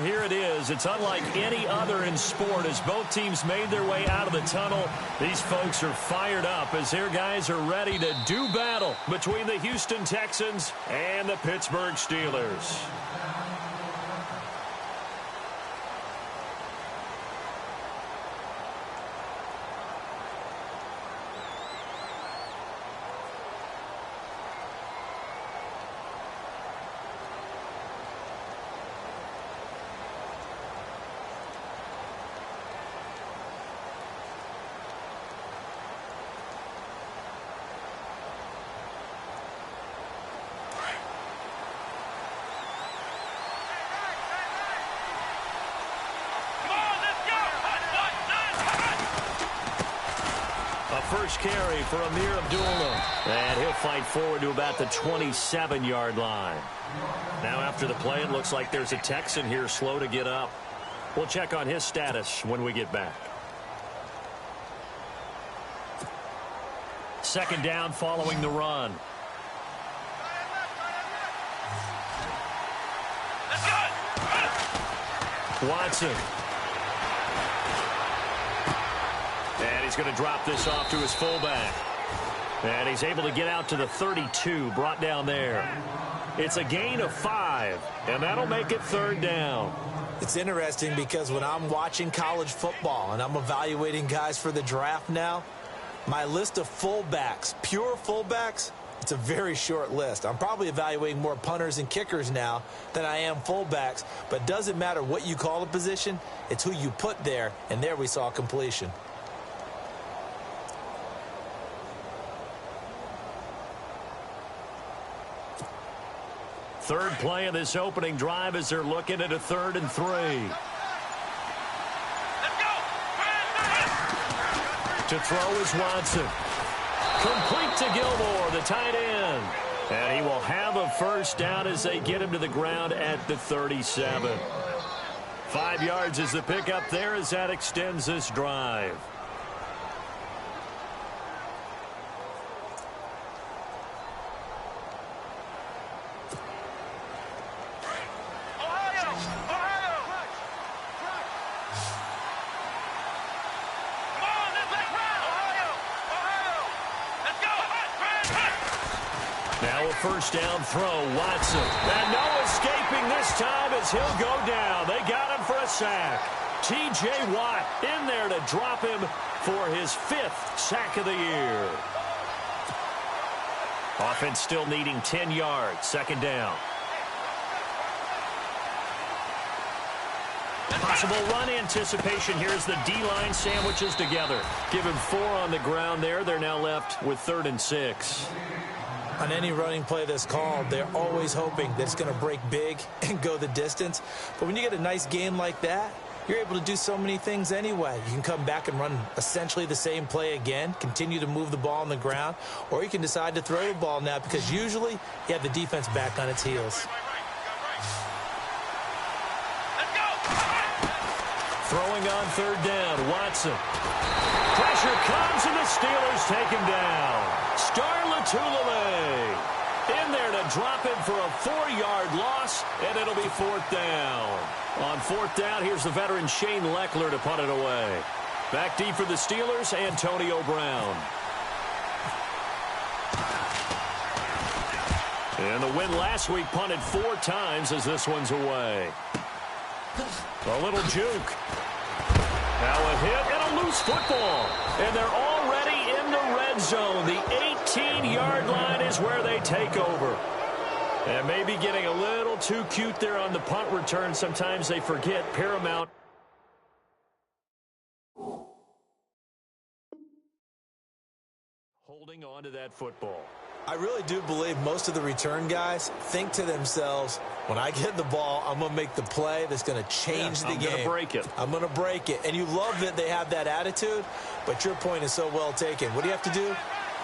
Well, here it is. It's unlike any other in sport as both teams made their way out of the tunnel. These folks are fired up as their guys are ready to do battle between the Houston Texans and the Pittsburgh Steelers. First carry for Amir Abdullah. And he'll fight forward to about the 27-yard line. Now after the play, it looks like there's a Texan here slow to get up. We'll check on his status when we get back. Second down following the run. Watson. And he's going to drop this off to his fullback. And he's able to get out to the 32, brought down there. It's a gain of 5, and that'll make it third down. It's interesting because when I'm watching college football and I'm evaluating guys for the draft now, my list of fullbacks, pure fullbacks, it's a very short list. I'm probably evaluating more punters and kickers now than I am fullbacks, but it doesn't matter what you call the position, it's who you put there, and there we saw completion. Third play of this opening drive as they're looking at a 3rd and 3. To throw is Watson. Complete to Gilmore, the tight end. And he will have a first down as they get him to the ground at the 37. 5 yards is the pickup there as that extends this drive. First down throw, Watson. And no escaping this time as he'll go down. They got him for a sack. T.J. Watt in there to drop him for his 5th sack of the year. Offense still needing 10 yards. Second down. Possible run anticipation. Here's the D-line sandwiches together. Give him 4 on the ground there. They're now left with 3rd and 6. On any running play that's called, they're always hoping that it's going to break big and go the distance. But when you get a nice game like that, you're able to do so many things anyway. You can come back and run essentially the same play again, continue to move the ball on the ground, or you can decide to throw the ball now because usually you have the defense back on its heels. Throwing on 3rd down, Watson. Pressure comes and the Steelers take him down. Star Latulippe in there to drop him for a 4-yard loss, and it'll be 4th down. On 4th down, here's the veteran Shane Leckler to punt it away. Back deep for the Steelers, Antonio Brown. And the win last week punted 4 times as this one's away. A little juke. Now a hit and a loose football. And they're already in the red zone. The 18-yard line is where they take over. And maybe getting a little too cute there on the punt return. Sometimes they forget paramount. Holding on to that football. I really do believe most of the return guys think to themselves, when I get the ball, I'm going to make the play that's going to change the game. I'm going to break it. I'm going to break it. And you love that they have that attitude, but your point is so well taken. What do you have to do?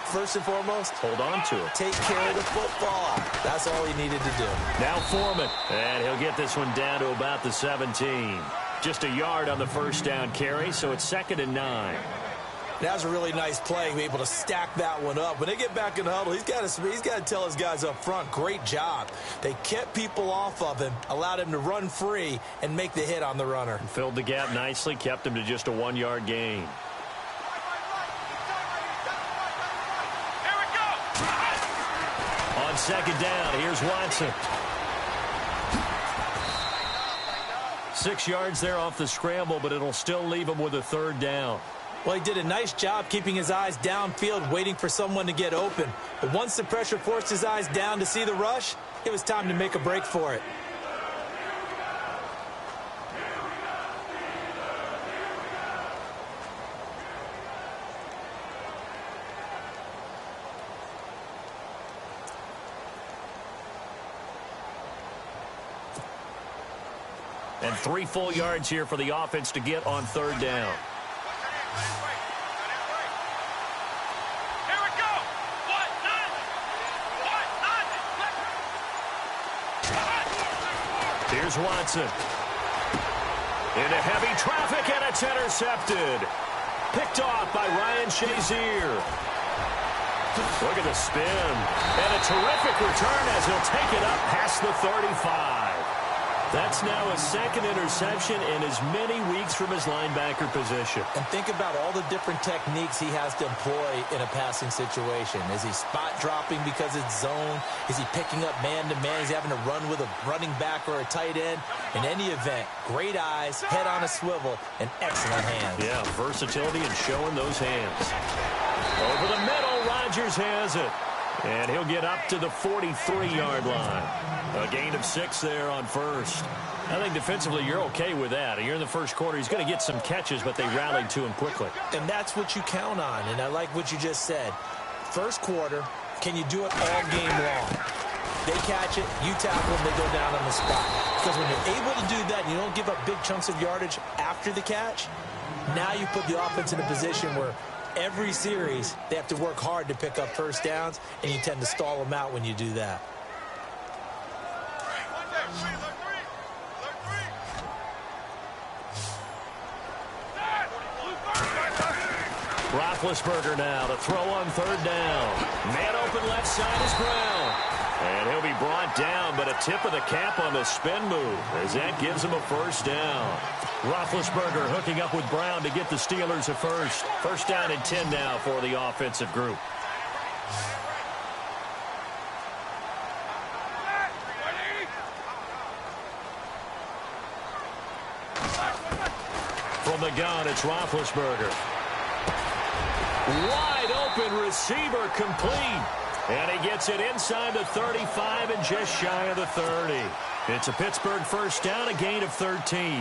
First and foremost, hold on to it. Take care of the football. That's all he needed to do. Now Foreman, and he'll get this one down to about the 17. Just a yard on the first down carry, so it's 2nd and 9. That was a really nice play, be able to stack that one up. When they get back in the huddle, he's got to tell his guys up front, great job. They kept people off of him, allowed him to run free and make the hit on the runner. Filled the gap nicely, kept him to just a 1-yard gain. On second down, here's Watson. 6 yards there off the scramble, but it'll still leave him with a 3rd down. Well, he did a nice job keeping his eyes downfield, waiting for someone to get open. But once the pressure forced his eyes down to see the rush, it was time to make a break for it. And 3 full yards here for the offense to get on 3rd down. Here's Watson. Into heavy traffic, and it's intercepted. Picked off by Ryan Shazier. Look at the spin. And a terrific return as he'll take it up past the 35. That's now his 2nd interception in as many weeks from his linebacker position. And think about all the different techniques he has to employ in a passing situation. Is he spot dropping because it's zone? Is he picking up man-to-man? Is he having to run with a running back or a tight end? In any event, great eyes, head on a swivel, and excellent hands. Yeah, versatility and showing those hands. Over the middle, Rodgers has it. And he'll get up to the 43-yard line. A gain of 6 there on 1st. I think defensively you're okay with that. You're in the first quarter. He's going to get some catches, but they rallied to him quickly. And that's what you count on. And I like what you just said. First quarter, can you do it all game long? They catch it, you tackle them, they go down on the spot. Because when you're able to do that and you don't give up big chunks of yardage after the catch, now you put the offense in a position where every series, they have to work hard to pick up 1st downs, and you tend to stall them out when you do that. Roethlisberger now to throw on 3rd down. Man open left side is Brown. And he'll be brought down, but a tip of the cap on the spin move as that gives him a 1st down. Roethlisberger hooking up with Brown to get the Steelers a 1st. 1st down and 10 now for the offensive group. From the gun, it's Roethlisberger. Wide open receiver complete. And he gets it inside the 35 and just shy of the 30. It's a Pittsburgh 1st down, a gain of 13.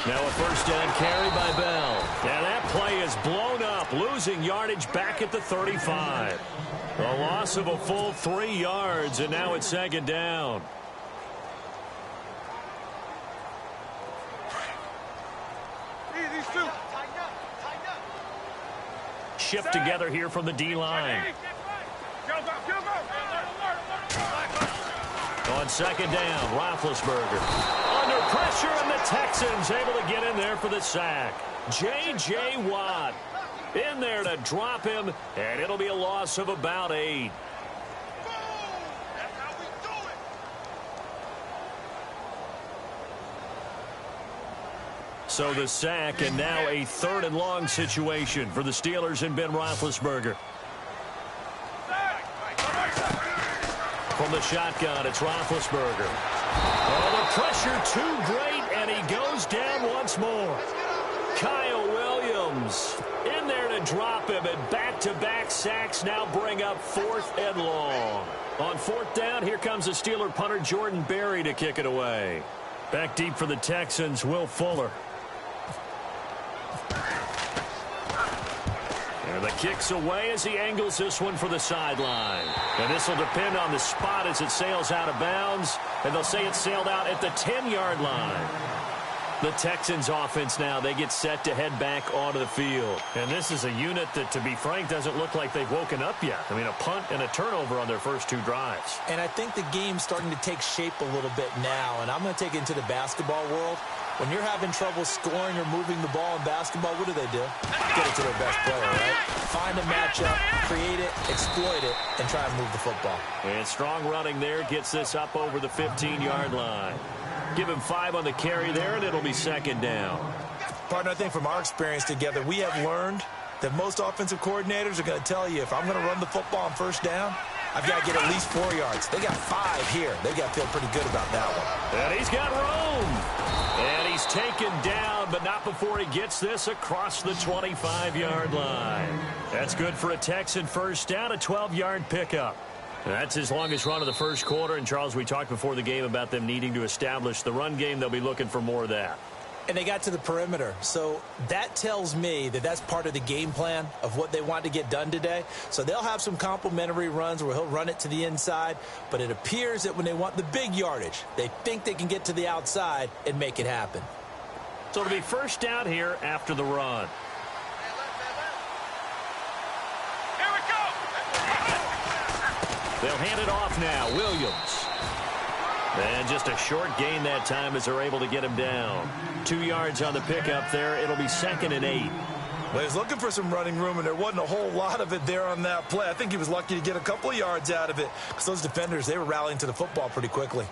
Now a 1st down carry by Bell. And that play is blown up, losing yardage back at the 35. A loss of a full 3 yards, and now it's 2nd down. Shift together here from the D-line. On 2nd down, Roethlisberger. Under pressure, and the Texans able to get in there for the sack. J.J. Watt in there to drop him, and it'll be a loss of about 8. So the sack, and now a 3rd and long situation for the Steelers and Ben Roethlisberger. From the shotgun, it's Roethlisberger. Oh, the pressure too great, and he goes down once more. Kyle Williams in there to drop him, and back-to-back sacks now bring up 4th and long. On 4th down, here comes the Steeler punter Jordan Berry to kick it away. Back deep for the Texans, Will Fuller. And the kick's away as he angles this one for the sideline. And this will depend on the spot as it sails out of bounds. And they'll say it sailed out at the 10-yard line. The Texans offense now, they get set to head back onto the field. And this is a unit that, to be frank, doesn't look like they've woken up yet. I mean, a punt and a turnover on their first 2 drives. And I think the game's starting to take shape a little bit now. And I'm going to take it into the basketball world. When you're having trouble scoring or moving the ball in basketball, what do? Get it to their best player, right? Find a matchup, create it, exploit it, and try and move the football. And strong running there gets this up over the 15-yard line. Give him 5 on the carry there, and it'll be second down. Partner, I think from our experience together, we have learned that most offensive coordinators are going to tell you, if I'm going to run the football on first down, I've got to get at least 4 yards. They got 5 here. They got to feel pretty good about that one. And he's got room. And he's taken down, but not before he gets this across the 25-yard line. That's good for a Texan first down, a 12-yard pickup. That's his longest run of the first quarter. And, Charles, we talked before the game about them needing to establish the run game. They'll be looking for more of that. And they got to the perimeter. So that tells me that that's part of the game plan of what they want to get done today. So they'll have some complimentary runs where he'll run it to the inside. But it appears that when they want the big yardage, they think they can get to the outside and make it happen. So it'll be first down here after the run. Here we go. They'll hand it off now. Williams. And just a short gain that time as they're able to get him down. 2 yards on the pickup there. It'll be second and 8. Well, he was looking for some running room, and there wasn't a whole lot of it there on that play. I think he was lucky to get a couple of yards out of it because those defenders, they were rallying to the football pretty quickly.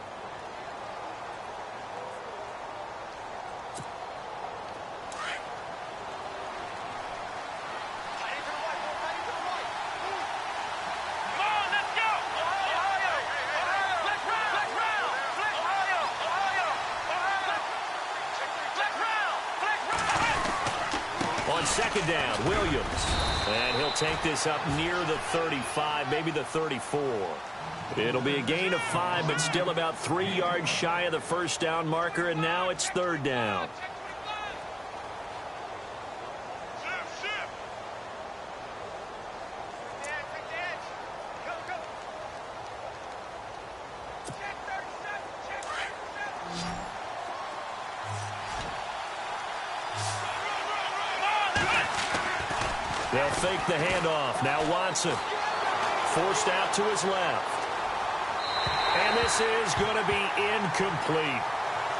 Second down, Williams. And he'll take this up near the 35, maybe the 34. It'll be a gain of 5, but still about 3 yards shy of the first down marker, and now it's third down. They'll fake the handoff. Now Watson. Forced out to his left. And this is going to be incomplete.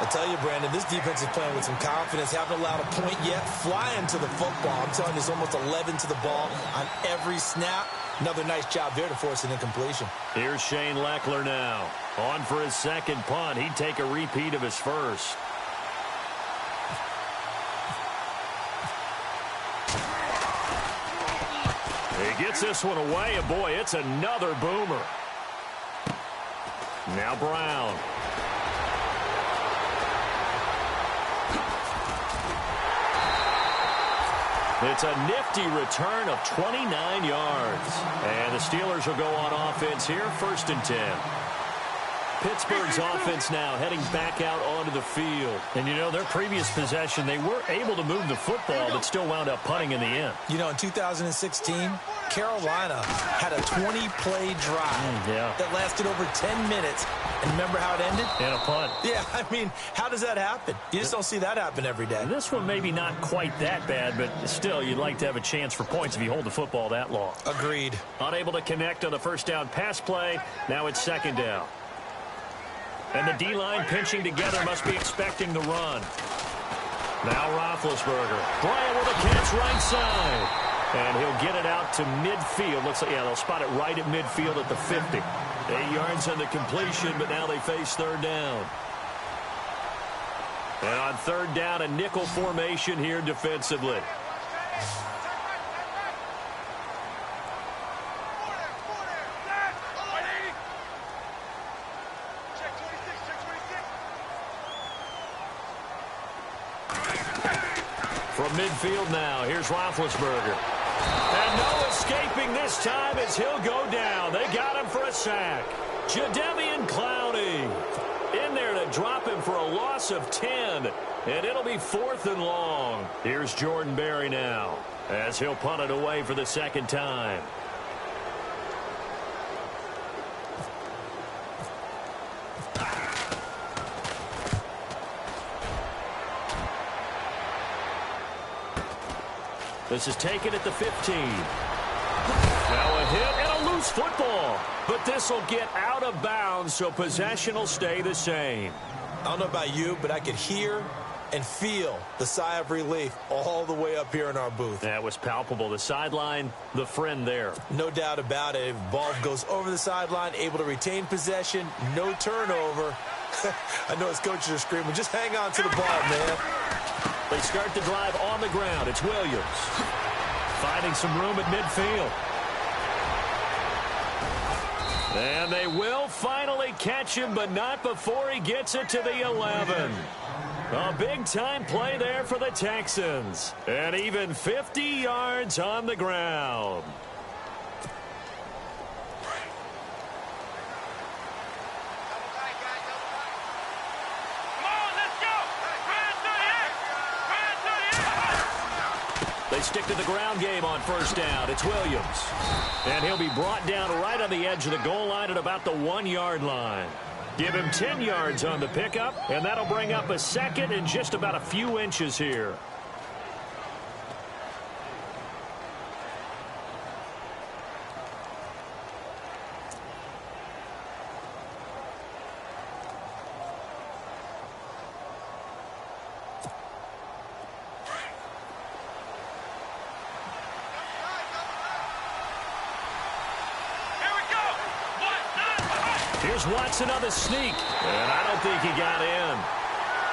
I tell you, Brandon, this defense is playing with some confidence. Haven't allowed a point yet. Flying to the football. I'm telling you, it's almost 11 to the ball on every snap. Another nice job there to force an incompletion. Here's Shane Leckler now. On for his second punt. He'd take a repeat of his first. He gets this one away, and boy, it's another boomer. Now Brown. It's a nifty return of 29 yards. And the Steelers will go on offense here, 1st and 10. Pittsburgh's offense now heading back out onto the field. And, you know, their previous possession, they were able to move the football, but still wound up punting in the end. You know, in 2016, Carolina had a 20-play drive that lasted over 10 minutes. And remember how it ended? And a punt. Yeah, I mean, how does that happen? You just don't see that happen every day. This one maybe not quite that bad, but still, you'd like to have a chance for points if you hold the football that long. Agreed. Unable to connect on the first down pass play. Now it's second down. And the D-line pinching together must be expecting the run. Now Roethlisberger. Bryant with a catch right side. And he'll get it out to midfield. Looks like, yeah, they'll spot it right at midfield at the 50. 8 yards on the completion, but now they face third down. And on third down, a nickel formation here defensively. From midfield now, here's Roethlisberger. And no escaping this time as he'll go down. They got him for a sack. Jadeveon Clowney in there to drop him for a loss of 10. And it'll be 4th and long. Here's Jordan Berry now as he'll punt it away for the second time. This is taken at the 15. Now a hit and a loose football. But this will get out of bounds, so possession will stay the same. I don't know about you, but I could hear and feel the sigh of relief all the way up here in our booth. That was palpable. The sideline, the friend there. No doubt about it. Ball goes over the sideline, able to retain possession, no turnover. I know his coaches are screaming, just hang on to the ball, man. They start the drive on the ground. It's Williams. Finding some room at midfield. And they will finally catch him, but not before he gets it to the 11. A big-time play there for the Texans. And even 50 yards on the ground. They stick to the ground game on first down. It's Williams. And he'll be brought down right on the edge of the goal line at about the 1-yard line. Give him 10 yards on the pickup, and that'll bring up a second and just about a few inches here. Here's Watson on the sneak, and I don't think he got in.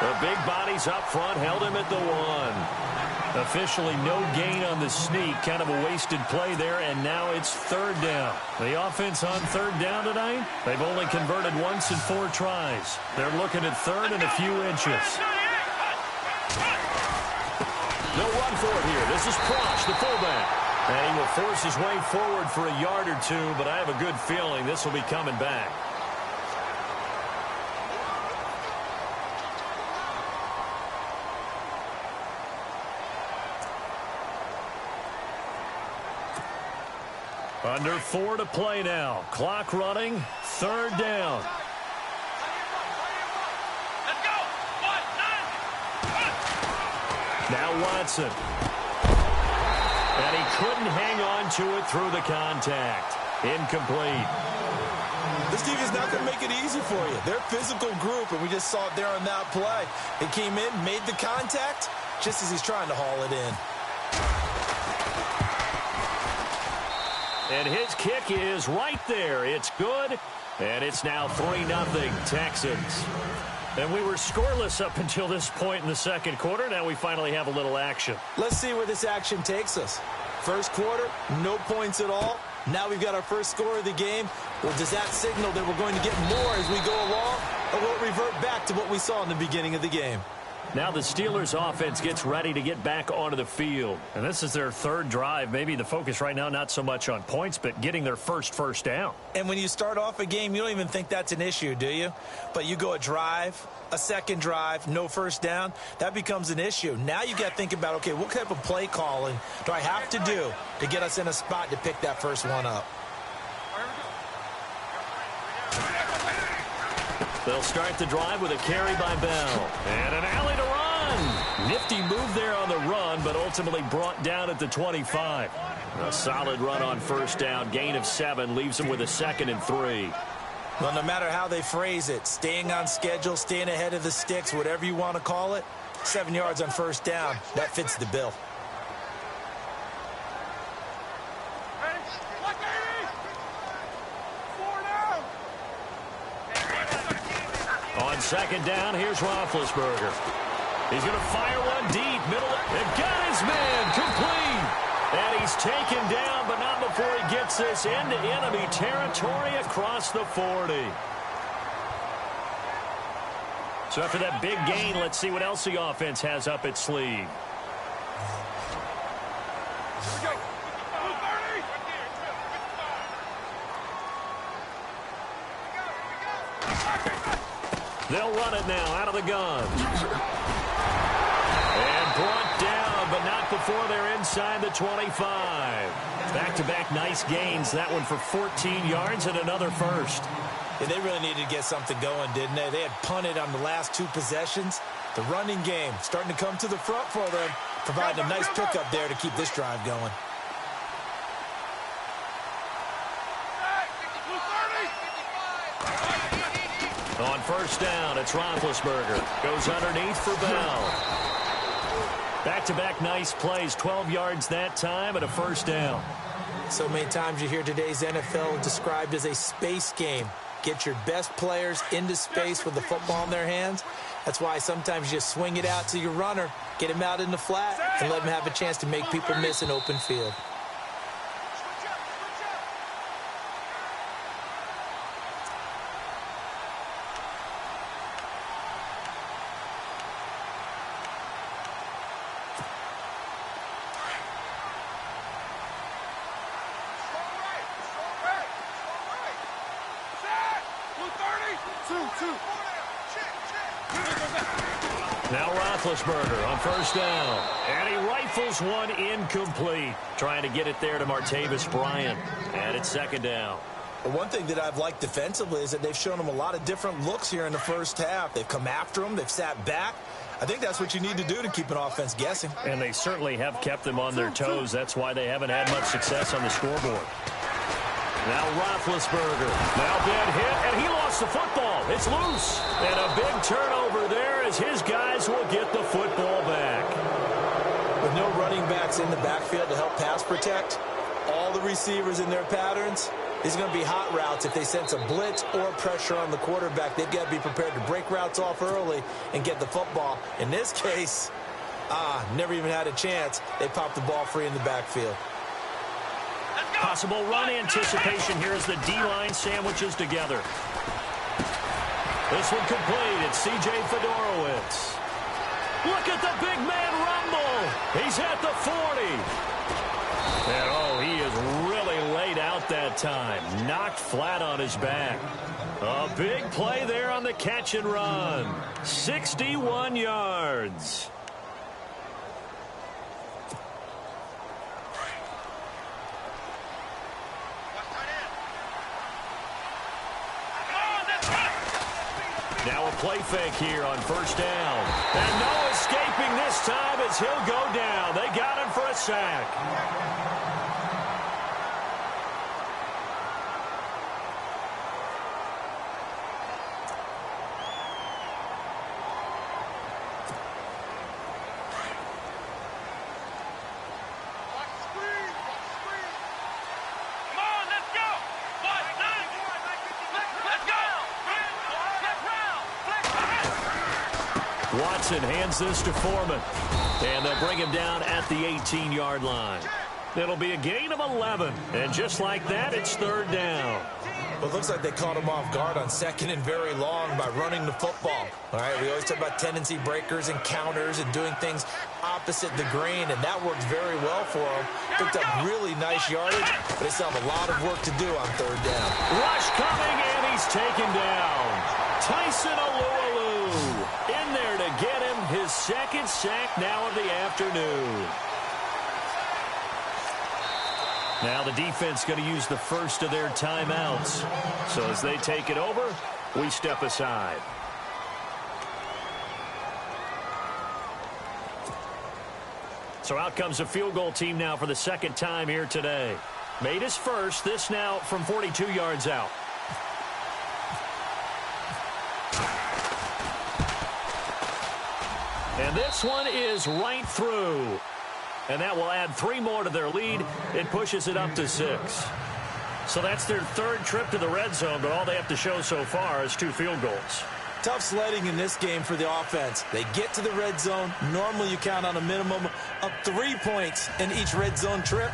The big bodies up front held him at the 1. Officially no gain on the sneak, kind of a wasted play there, and now it's third down. The offense on third down tonight, they've only converted once in 4 tries. They're looking at third and a few inches. They'll run for it here. This is Prosh, the fullback. And he will force his way forward for a yard or two, but I have a good feeling this will be coming back. Under 4 to play now. Clock running. Third down. Let's go. 1, 9. Now Watson. And he couldn't hang on to it through the contact. Incomplete. This defense is not going to make it easy for you. They're a physical group, and we just saw it there on that play. He came in, made the contact, just as he's trying to haul it in. And his kick is right there. It's good, and it's now 3-0 Texans. And we were scoreless up until this point in the second quarter. Now we finally have a little action. Let's see where this action takes us. First quarter, no points at all. Now we've got our first score of the game. Well, does that signal that we're going to get more as we go along, or will it revert back to what we saw in the beginning of the game? Now the Steelers offense gets ready to get back onto the field. And this is their third drive. Maybe the focus right now not so much on points, but getting their first down. And when you start off a game, you don't even think that's an issue, do you? But you go a drive, a second drive, no first down, that becomes an issue. Now you got to think about, okay, what type of play calling do I have to do to get us in a spot to pick that first one up? They'll start the drive with a carry by Bell. And an alley to run. Nifty move there on the run, but ultimately brought down at the 25. A solid run on first down. Gain of 7 leaves him with a 2nd and 3. Well, no matter how they phrase it, staying on schedule, staying ahead of the sticks, whatever you want to call it, 7 yards on first down, that fits the bill. On second down, here's Roethlisberger. He's going to fire one deep, middle, and got his man complete. And he's taken down, but not before he gets this into enemy territory across the 40. So after that big gain, let's see what else the offense has up its sleeve. They'll run it now out of the gun. And brought down, but not before they're inside the 25. Back-to-back nice gains. That one for 14 yards and another first. Yeah, they really needed to get something going, didn't they? They had punted on the last 2 possessions. The running game starting to come to the front for them. Providing a nice pickup there to keep this drive going. On first down, it's Roethlisberger. Goes underneath for Bell. Back-to-back nice plays, 12 yards that time and a first down. So many times you hear today's NFL described as a space game. Get your best players into space with the football in their hands. That's why sometimes you just swing it out to your runner, get him out in the flat, and let him have a chance to make people miss an open field. Now Roethlisberger on first down. And he rifles one incomplete. Trying to get it there to Martavis Bryant. And it's second down. Well, one thing that I've liked defensively is that they've shown them a lot of different looks here in the first half. They've come after them. They've sat back. I think that's what you need to do to keep an offense guessing. And they certainly have kept them on their toes. That's why they haven't had much success on the scoreboard. Now Roethlisberger. Now dead hit, and he lost the football. It's loose. And a big turnover there as his guys will get the football back. With no running backs in the backfield to help pass protect, all the receivers in their patterns, these are going to be hot routes. If they sense a blitz or pressure on the quarterback, they've got to be prepared to break routes off early and get the football. In this case, never even had a chance. They popped the ball free in the backfield. Possible run anticipation here as the D-line sandwiches together. This one complete. It's C.J. Fedorowicz. Look at the big man rumble. He's at the 40. And, he is really laid out that time. Knocked flat on his back. A big play there on the catch and run. 61 yards. Now a play fake here on first down. And no escaping this time as he'll go down. They got him for a sack. Watson hands this to Foreman. And they'll bring him down at the 18-yard line. It'll be a gain of 11. And just like that, it's third down. Well, it looks like they caught him off guard on second and very long by running the football. All right, we always talk about tendency breakers and counters and doing things opposite the grain, and that worked very well for them. Picked up really nice yardage, but they still have a lot of work to do on third down. Rush coming, and he's taken down. Tyson Alualu in there to get him his second sack now of the afternoon. Now the defense going to use the first of their timeouts. So as they take it over, we step aside. So out comes a field goal team now for the second time here today. Made his first, this now from 42 yards out. And this one is right through. And that will add 3 more to their lead. It pushes it up to 6. So that's their third trip to the red zone, but all they have to show so far is 2 field goals. Tough sledding in this game for the offense. They get to the red zone. Normally you count on a minimum of 3 points in each red zone trip.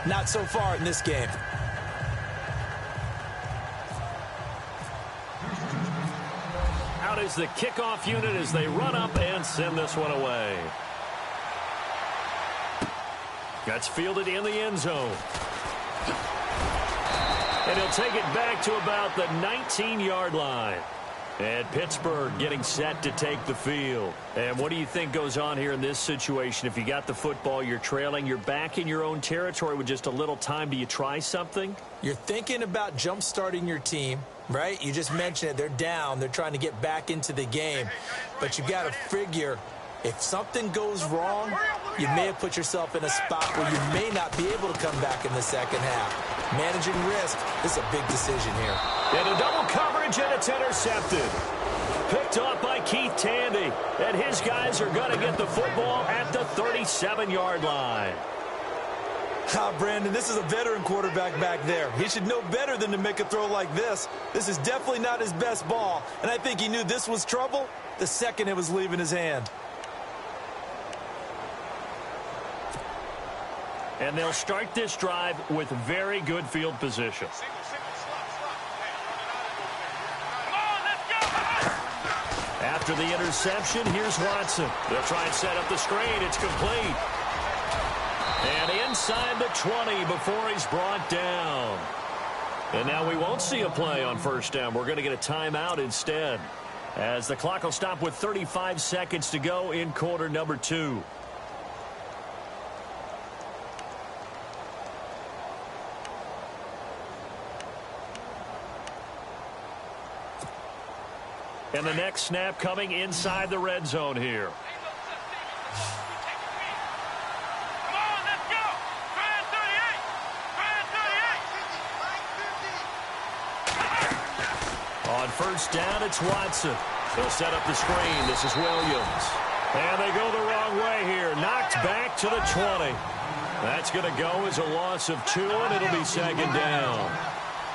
Not so far in this game. Out is the kickoff unit as they run up and send this one away. That's fielded in the end zone. And he'll take it back to about the 19-yard line. And Pittsburgh getting set to take the field. And what do you think goes on here in this situation? If you got the football, you're trailing, you're back in your own territory with just a little time. Do you try something? You're thinking about jump-starting your team, right? You just mentioned it. They're down. They're trying to get back into the game. But you got to figure, if something goes wrong, you may have put yourself in a spot where you may not be able to come back in the second half. Managing risk, this is a big decision here. And a double coverage, and it's intercepted. Picked off by Keith Tandy. And his guys are going to get the football at the 37-yard line. Brandon, this is a veteran quarterback back there. He should know better than to make a throw like this. This is definitely not his best ball, and I think he knew this was trouble the second it was leaving his hand. And they'll start this drive with very good field position. After the interception, here's Watson. They'll try and set up the screen. It's complete. And inside the 20 before he's brought down. And now we won't see a play on first down. We're going to get a timeout instead, as the clock will stop with 35 seconds to go in quarter number 2. And the next snap coming inside the red zone here. On first down, it's Watson. They'll set up the screen. This is Williams. And they go the wrong way here. Knocked back to the 20. That's going to go as a loss of 2, and it'll be second down.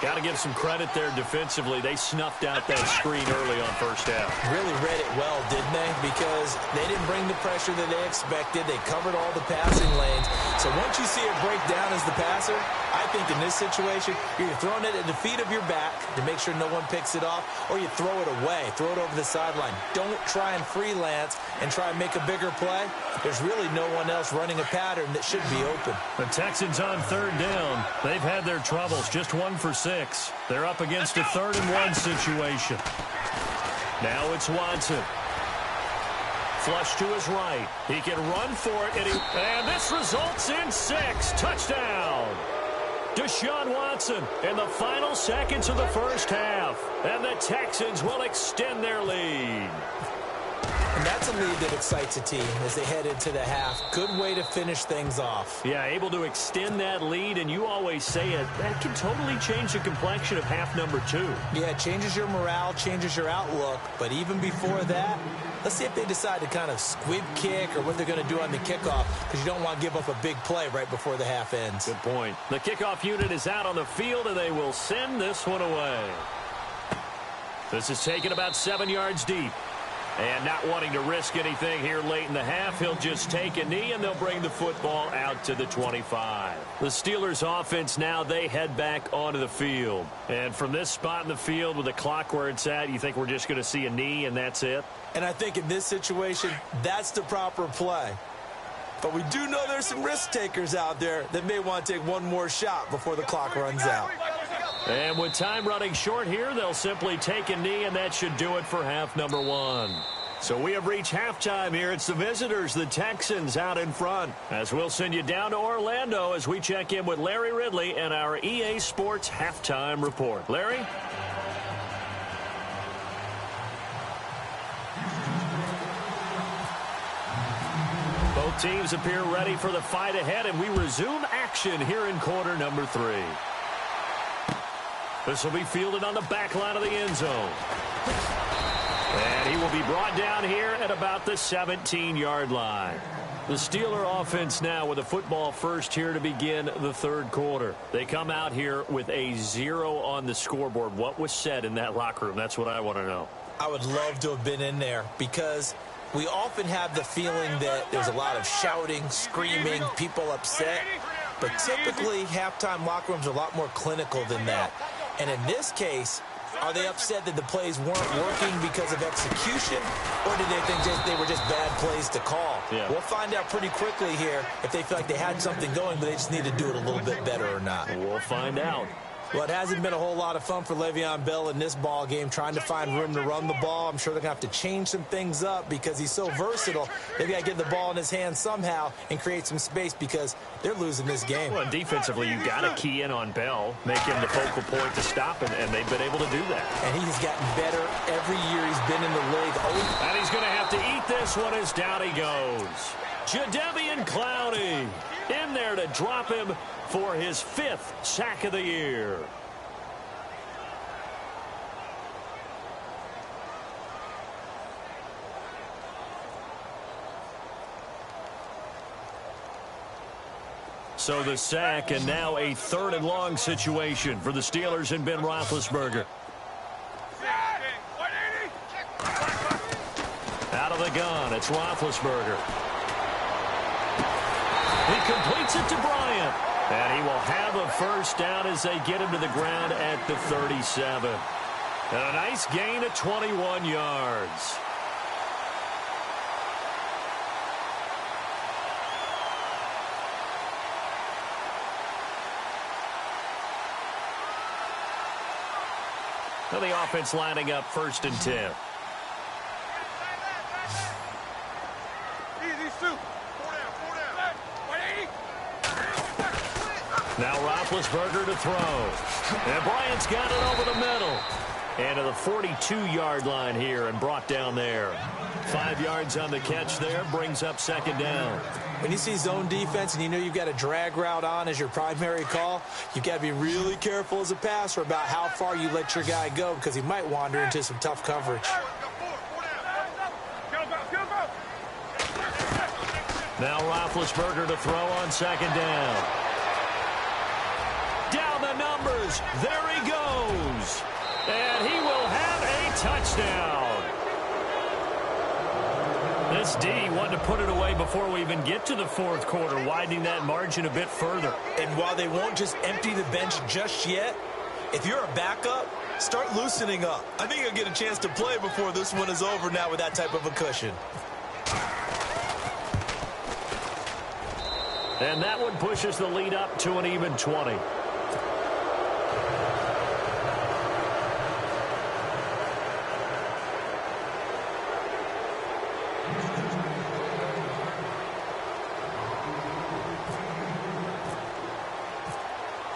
Got to give some credit there defensively. They snuffed out that screen early on first down. Really read it well, didn't they? Because they didn't bring the pressure that they expected. They covered all the passing lanes. So once you see it break down as the passer, I think in this situation, you're throwing it at the feet of your back to make sure no one picks it off, or you throw it away, throw it over the sideline. Don't try and freelance and try and make a bigger play. There's really no one else running a pattern that should be open. The Texans on third down. They've had their troubles, just 1 for 6. They're up against a 3rd and 1 situation. Now it's Watson. Flush to his right. He can run for it, and this results in 6. Touchdown. Deshaun Watson in the final seconds of the first half. And the Texans will extend their lead. And that's a lead that excites a team as they head into the half. Good way to finish things off. Yeah, able to extend that lead, and you always say it, that can totally change the complexion of half number 2. Yeah, it changes your morale, changes your outlook. But even before that, let's see if they decide to kind of squib kick or what they're going to do on the kickoff, because you don't want to give up a big play right before the half ends. Good point. The kickoff unit is out on the field, and they will send this one away. This is taken about 7 yards deep. And not wanting to risk anything here late in the half, he'll just take a knee, and they'll bring the football out to the 25. The Steelers offense now, they head back onto the field. And from this spot in the field with the clock where it's at, you think we're just going to see a knee and that's it? And I think in this situation, that's the proper play. But we do know there's some risk takers out there that may want to take one more shot before the clock runs out. And with time running short here, they'll simply take a knee, and that should do it for half number 1. So we have reached halftime here. It's the visitors, the Texans, out in front. As we'll send you down to Orlando as we check in with Larry Ridley and our EA Sports Halftime Report. Larry? Both teams appear ready for the fight ahead, and we resume action here in quarter number 3. This will be fielded on the back line of the end zone. And he will be brought down here at about the 17-yard line. The Steeler offense now with a football first here to begin the third quarter. They come out here with a 0 on the scoreboard. What was said in that locker room? That's what I want to know. I would love to have been in there because we often have the feeling that there's a lot of shouting, screaming, people upset. But typically, halftime locker rooms are a lot more clinical than that. And in this case, are they upset that the plays weren't working because of execution, or did they think they were just bad plays to call? Yeah. We'll find out pretty quickly here if they feel like they had something going, but they just need to do it a little bit better or not. We'll find out. Well, it hasn't been a whole lot of fun for Le'Veon Bell in this ball game, trying to find room to run the ball. I'm sure they're going to have to change some things up because he's so versatile. They've got to get the ball in his hands somehow and create some space because they're losing this game. Well, defensively, you've got to key in on Bell, make him the focal point to stop him, and they've been able to do that. And he's gotten better every year he's been in the league. And he's going to have to eat this one as down he goes. Jadeveon Clowney in there to drop him for his 5th sack of the year. So the sack, and now a 3rd and long situation for the Steelers and Ben Roethlisberger. Out of the gun, it's Roethlisberger. He completes it to Bryant. And he will have a first down as they get him to the ground at the 37. And a nice gain of 21 yards. Now the offense lining up 1st and 10. Now Roethlisberger to throw. And Bryant's got it over the middle. And to the 42-yard line here and brought down there. 5 yards on the catch there, brings up 2nd down. When you see zone defense and you know you've got a drag route on as your primary call, you've got to be really careful as a passer about how far you let your guy go because he might wander into some tough coverage. Now Roethlisberger to throw on 2nd down. Down the numbers. There he goes. And he will have a touchdown. This D wanted to put it away before we even get to the 4th quarter, widening that margin a bit further. And while they won't just empty the bench just yet, if you're a backup, start loosening up. I think you'll get a chance to play before this one is over now with that type of a cushion. And that one pushes the lead up to an even 20.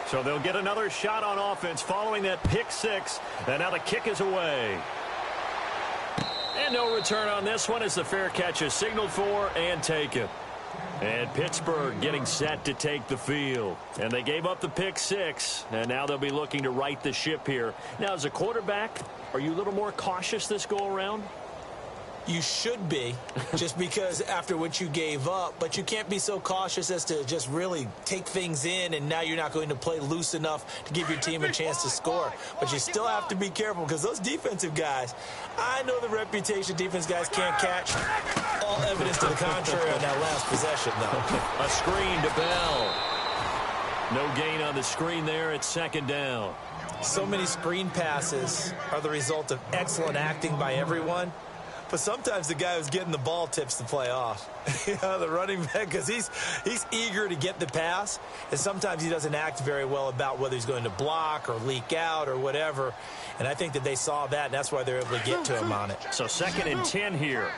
So they'll get another shot on offense following that pick 6. And now the kick is away. And no return on this one as the fair catch is signaled for and taken. And Pittsburgh getting set to take the field. And they gave up the pick 6. And now they'll be looking to right the ship here. Now, as a quarterback, are you a little more cautious this go-around? You should be, just because after what you gave up. But you can't be so cautious as to just really take things in, and now you're not going to play loose enough to give your team a chance to score. But you still have to be careful because those defensive guys, I know the reputation defense guys can't catch. All evidence to the contrary on that last possession, though. A screen to Bell. No gain on the screen there. It's 2nd down. So many screen passes are the result of excellent acting by everyone. But sometimes the guy who's getting the ball tips the play off. The running back, because he's eager to get the pass, and sometimes he doesn't act very well about whether he's going to block or leak out or whatever. And I think that they saw that, and that's why they're able to get to him on it. So 2nd and 10 here.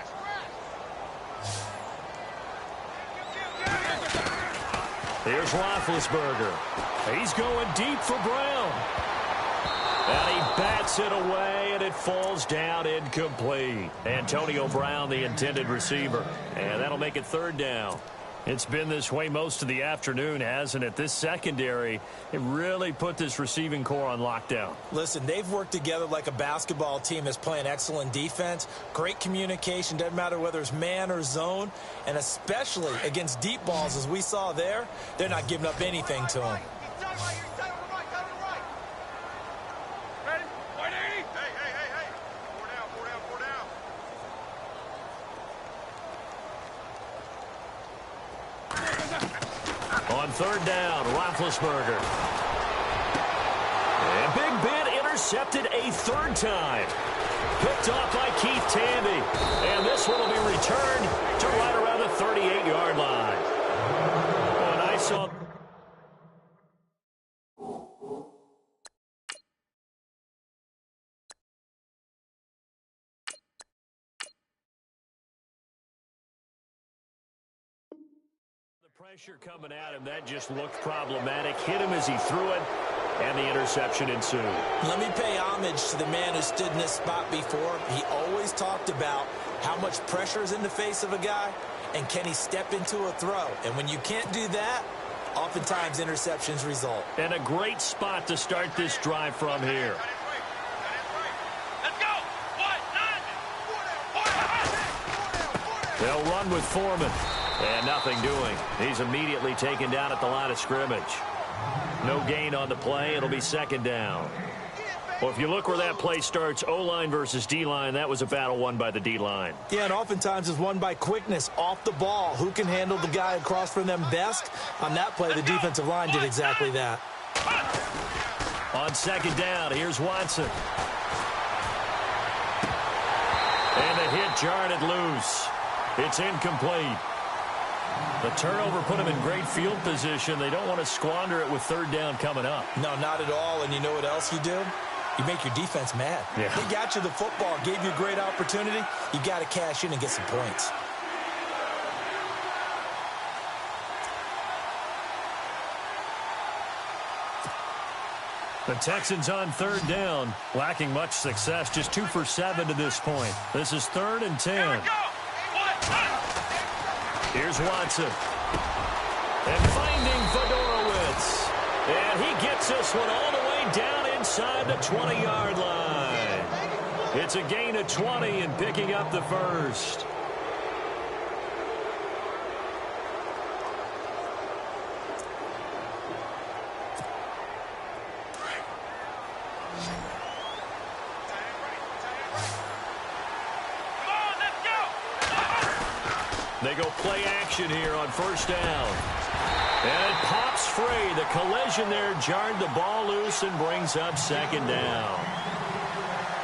Here's Roethlisberger. He's going deep for Brown. And he bats it away, and it falls down incomplete. Antonio Brown, the intended receiver. And that'll make it 3rd down. It's been this way most of the afternoon, hasn't it? This secondary, it really put this receiving core on lockdown. Listen, they've worked together like a basketball team that's playing excellent defense. Great communication, doesn't matter whether it's man or zone. And especially against deep balls, as we saw there, they're not giving up anything to them. On 3rd down, Roethlisberger. And Big Ben intercepted a 3rd time. Picked off by Keith Tandy. And this one will be returned to right around the 38-yard line. And I saw... pressure coming at him, that just looked problematic. Hit him as he threw it, and the interception ensued. Let me pay homage to the man who stood in this spot before. He always talked about how much pressure is in the face of a guy, and can he step into a throw? And when you can't do that, oftentimes interceptions result. And a great spot to start this drive from here. Let's go. They'll run with Foreman. And nothing doing. He's immediately taken down at the line of scrimmage. No gain on the play. It'll be second down. Well, if you look where that play starts, O-line versus D-line, that was a battle won by the D-line. Yeah, and oftentimes it's won by quickness off the ball. Who can handle the guy across from them best? On that play, the defensive line did exactly that. On second down, here's Watson. And the hit jarred it loose. It's incomplete. The turnover put them in great field position. They don't want to squander it with third down coming up. No, not at all. And you know what else you do? You make your defense mad. Yeah. They got you the football, gave you a great opportunity. You got to cash in and get some points. The Texans on third down, lacking much success, just 2 for 7 to this point. This is 3rd and 10. Here's Watson. And finding Fedorowicz. And he gets this one all the way down inside the 20-yard line. It's a gain of 20 and picking up the first. They go play action here on first down. And it pops free. The collision there jarred the ball loose and brings up second down.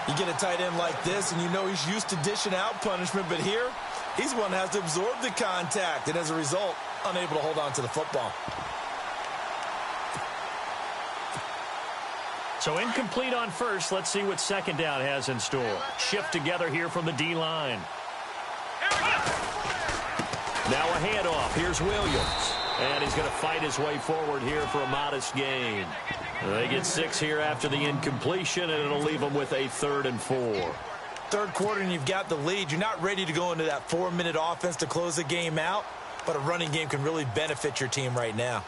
You get a tight end like this, and you know he's used to dishing out punishment, but here, he's one that has to absorb the contact, and as a result, unable to hold on to the football. So incomplete on first. Let's see what second down has in store. Shift together here from the D-line. Now a handoff. Here's Williams. And he's going to fight his way forward here for a modest gain. They get 6 here after the incompletion, and it'll leave them with a 3rd and 4. Third quarter, and you've got the lead. You're not ready to go into that 4-minute offense to close the game out, but a running game can really benefit your team right now.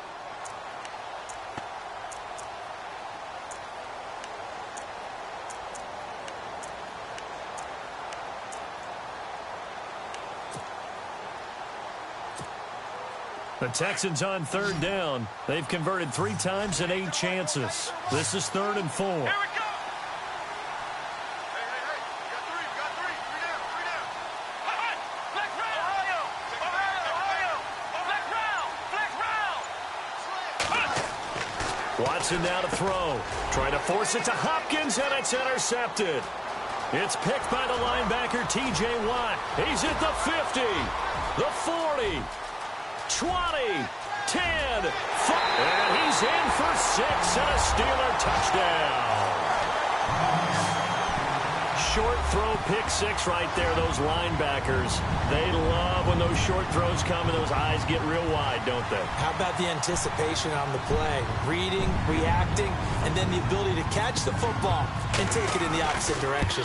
The Texans on third down. They've converted 3 times and 8 chances. This is 3rd and 4. Here we go. Hey. You got three. Three down. Hot. Flex round. Ohio. Flex round. Watson now to throw. Trying to force it to Hopkins, and it's intercepted. It's picked by the linebacker, T.J. Watt. He's at the 50, the 40. 20, 10, 5, and he's in for 6 and a Steeler touchdown. Short throw, pick 6 right there. Those linebackers, they love when those short throws come and those eyes get real wide, don't they? How about the anticipation on the play? Reading, reacting, and then the ability to catch the football and take it in the opposite direction.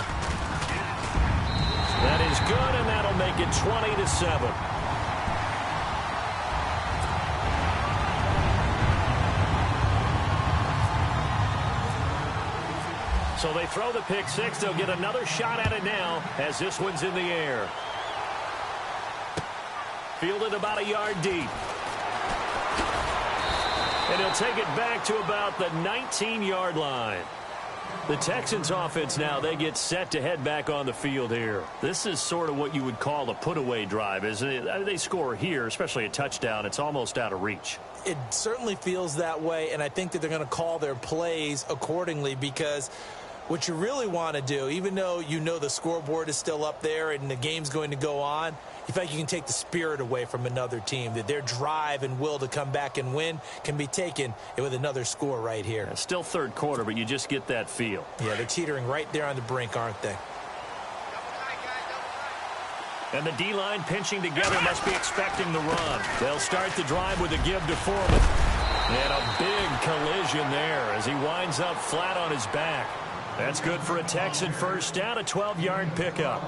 That is good, and that'll make it 20-7. So they throw the pick 6. They'll get another shot at it now as this one's in the air. Fielded about a yard deep. And he'll take it back to about the 19-yard line. The Texans offense now, they get set to head back on the field here. This is sort of what you would call a put-away drive, isn't it? They score here, especially a touchdown. It's almost out of reach. It certainly feels that way, and I think that they're going to call their plays accordingly because what you really want to do, even though you know the scoreboard is still up there and the game's going to go on, you feel like you can take the spirit away from another team, that their drive and will to come back and win can be taken with another score right here. It's still third quarter, but you just get that feel. Yeah, they're teetering right there on the brink, aren't they? And the D-line pinching together must be expecting the run. They'll start the drive with a give to Foreman. And a big collision there as he winds up flat on his back. That's good for a Texan first down, a 12-yard pickup.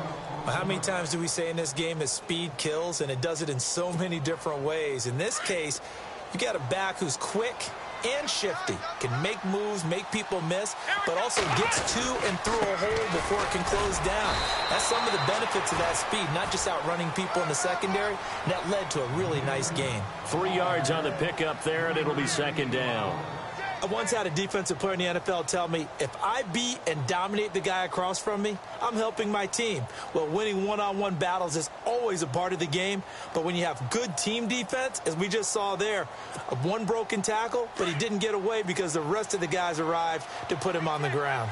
How many times do we say in this game that speed kills, and it does it in so many different ways? In this case, you got a back who's quick and shifty, can make moves, make people miss, but also gets to and through a hole before it can close down. That's some of the benefits of that speed, not just outrunning people in the secondary. And that led to a really nice gain. 3 yards on the pickup there, and it'll be second down. I once had a defensive player in the NFL tell me, if I beat and dominate the guy across from me, I'm helping my team. Well, winning one-on-one battles is always a part of the game, but when you have good team defense, as we just saw there, one broken tackle, but he didn't get away because the rest of the guys arrived to put him on the ground.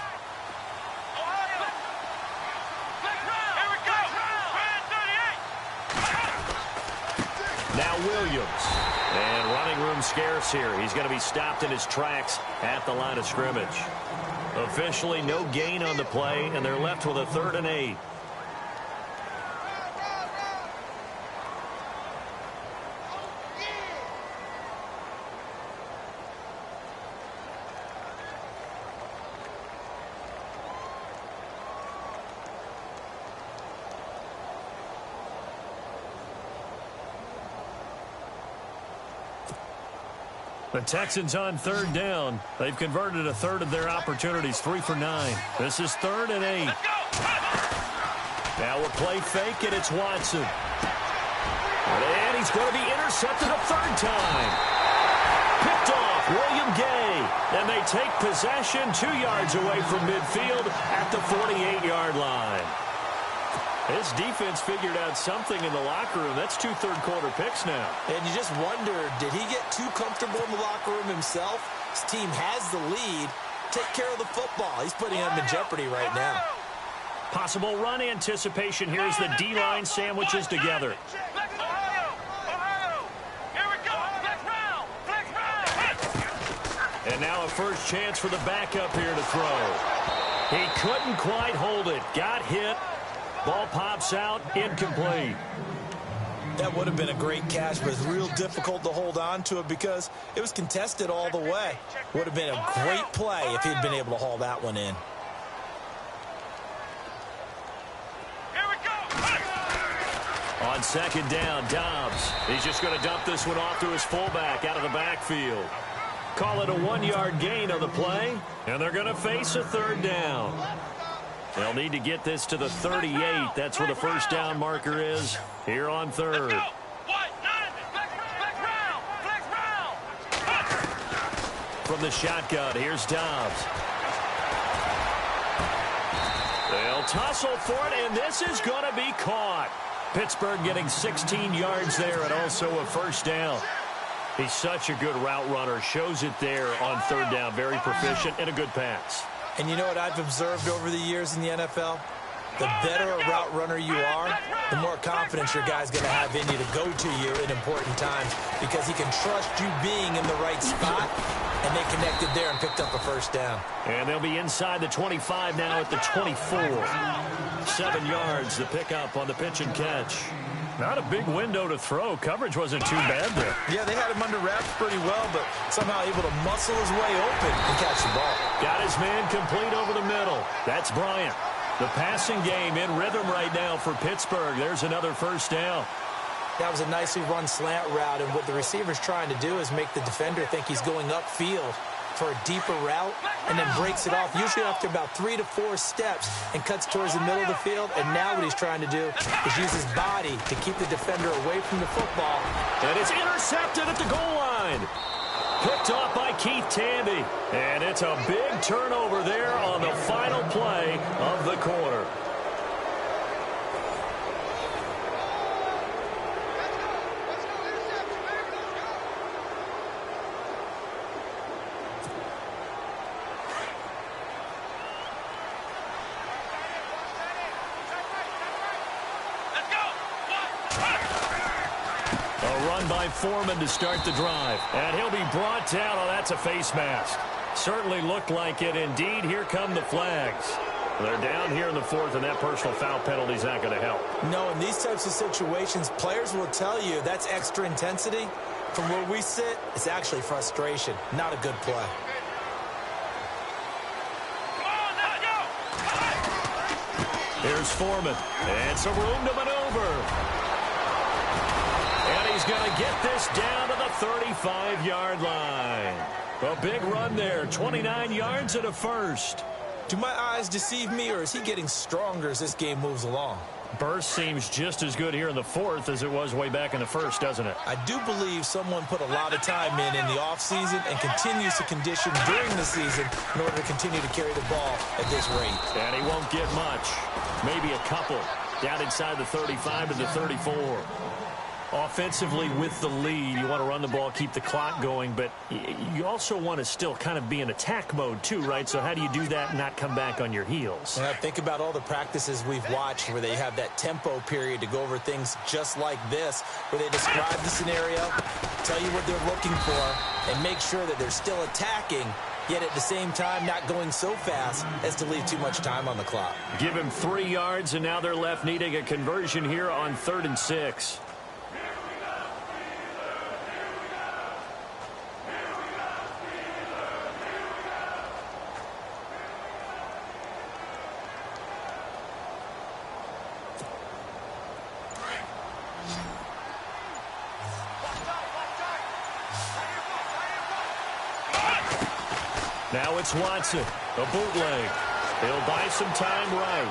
Now Williams. And running room scarce here. He's going to be stopped in his tracks at the line of scrimmage. Officially no gain on the play, and they're left with a 3rd and 8. The Texans on 3rd down. They've converted a 1/3 of their opportunities, 3 for 9. This is 3rd and 8. Now a play fake, and it's Watson. And he's going to be intercepted a 3rd time. Picked off, William Gay. And they take possession 2 yards away from midfield at the 48-yard line. His defense figured out something in the locker room. That's 2 third-quarter picks now. And you just wonder, did he get too comfortable in the locker room himself? His team has the lead. Take care of the football. He's putting them in jeopardy right now. Possible run anticipation here as the D-line sandwiches together. And now a first chance for the backup here to throw. He couldn't quite hold it. Got hit. Ball pops out, incomplete. That would have been a great catch, but it's real difficult to hold on to it because it was contested all the way. Would have been a great play if he'd been able to haul that one in. Here we go. On 2nd down, Dobbs. He's just going to dump this one off to his fullback out of the backfield. Call it a 1-yard gain on the play, and they're going to face a 3rd down. They'll need to get this to the 38. That's where the first down marker is here on 3rd. From the shotgun, here's Dobbs. They'll tussle for it, and this is going to be caught. Pittsburgh getting 16 yards there and also a first down. He's such a good route runner. Shows it there on 3rd down. Very proficient and a good pass. And you know what I've observed over the years in the NFL? The better a route runner you are, the more confidence your guy's going to have in you to go to you in important times because he can trust you being in the right spot, and they connected there and picked up a first down. And they'll be inside the 25 now at the 24. 7 yards, the pickup on the pitch and catch. Not a big window to throw. Coverage wasn't too bad there. Yeah, they had him under wraps pretty well, but somehow able to muscle his way open and catch the ball. Got his man complete over the middle. That's Bryant. The passing game in rhythm right now for Pittsburgh. There's another first down. That was a nicely run slant route, and what the receiver's trying to do is make the defender think he's going upfield for a deeper route and then breaks it off, usually after about 3 to 4 steps, and cuts towards the middle of the field. And now what he's trying to do is use his body to keep the defender away from the football. And it's intercepted at the goal line. Picked off by Keith Tandy. And it's a big turnover there on the final play of the quarter. By Foreman to start the drive. And he'll be brought down. Oh, that's a face mask. Certainly looked like it. Indeed, here come the flags. They're down here in the 4th, and that personal foul penalty is not going to help. No, in these types of situations, players will tell you that's extra intensity. From where we sit, it's actually frustration. Not a good play. Here's Foreman. And some room to maneuver. And he's going to get this down to the 35-yard line. A big run there. 29 yards and a first. Do my eyes deceive me, or is he getting stronger as this game moves along? Burst seems just as good here in the fourth as it was way back in the first, doesn't it? I do believe someone put a lot of time in the offseason and continues to condition during the season in order to continue to carry the ball at this rate. And he won't get much. Maybe a couple. Down inside the 35 to the 34. Offensively with the lead, you want to run the ball, keep the clock going, but you also want to still kind of be in attack mode too, right? So how do you do that and not come back on your heels? Yeah, think about all the practices we've watched where they have that tempo period to go over things just like this, where they describe the scenario, tell you what they're looking for, and make sure that they're still attacking, yet at the same time not going so fast as to leave too much time on the clock. Give him 3 yards, and now they're left needing a conversion here on 3rd and 6. Now it's Watson, a bootleg. He'll buy some time right.